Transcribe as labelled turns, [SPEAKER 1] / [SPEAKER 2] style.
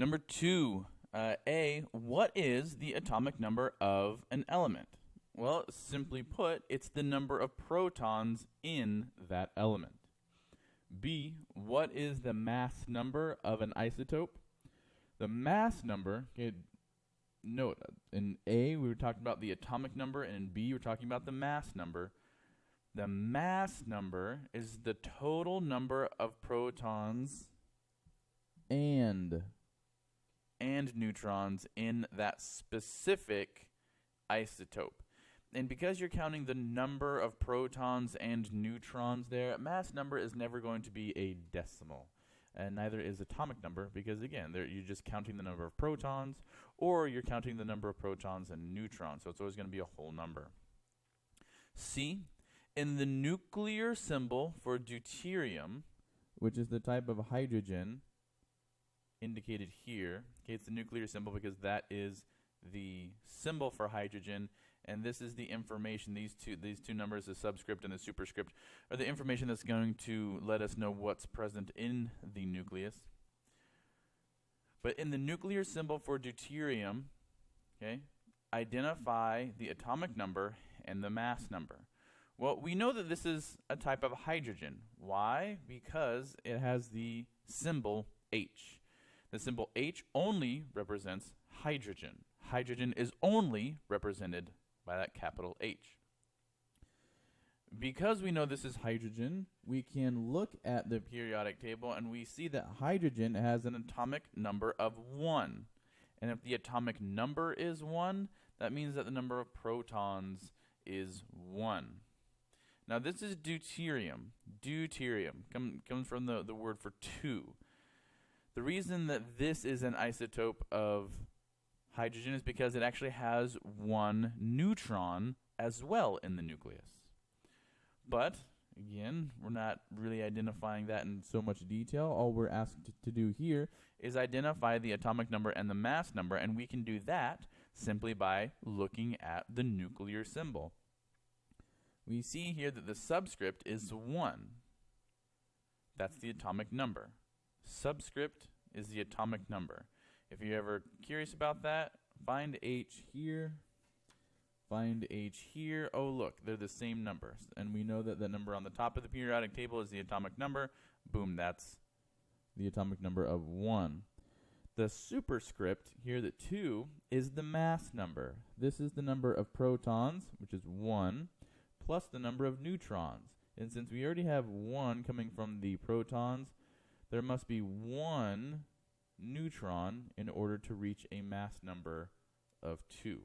[SPEAKER 1] Number 2, A, what is the atomic number of an element? Well, simply put, it's the number of protons in that element. B, what is the mass number of an isotope? The mass number, okay, note, in A, we were talking about the atomic number, and in B, we're talking about the mass number. The mass number is the total number of protons and neutrons in that specific isotope. And because you're counting the number of protons and neutrons there, mass number is never going to be a decimal. And neither is atomic number, because again, you're just counting the number of protons, or you're counting the number of protons and neutrons. So it's always going to be a whole number. C, in the nuclear symbol for deuterium, which is the type of hydrogen indicated here. Okay, it's the nuclear symbol because that is the symbol for hydrogen, and this is the information. These two numbers, the subscript and the superscript, are the information that's going to let us know what's present in the nucleus. But in the nuclear symbol for deuterium, okay, identify the atomic number and the mass number. Well, we know that this is a type of hydrogen. Why? Because it has the symbol H. The symbol H only represents hydrogen. Hydrogen is only represented by that capital H. Because we know this is hydrogen, we can look at the periodic table and we see that hydrogen has an atomic number of 1. And if the atomic number is 1, that means that the number of protons is 1. Now this is deuterium. Deuterium comes from the word for 2. The reason that this is an isotope of hydrogen is because it actually has 1 neutron as well in the nucleus. But, again, we're not really identifying that in so much detail. All we're asked to do here is identify the atomic number and the mass number, and we can do that simply by looking at the nuclear symbol. We see here that the subscript is 1. That's the atomic number. Subscript is the atomic number. If you're ever curious about that, find H here, find H here. Oh, look, they're the same numbers. And we know that the number on the top of the periodic table is the atomic number. Boom, that's the atomic number of 1. The superscript here, the 2, is the mass number. This is the number of protons, which is 1, plus the number of neutrons. And since we already have 1 coming from the protons, there must be 1 neutron in order to reach a mass number of 2.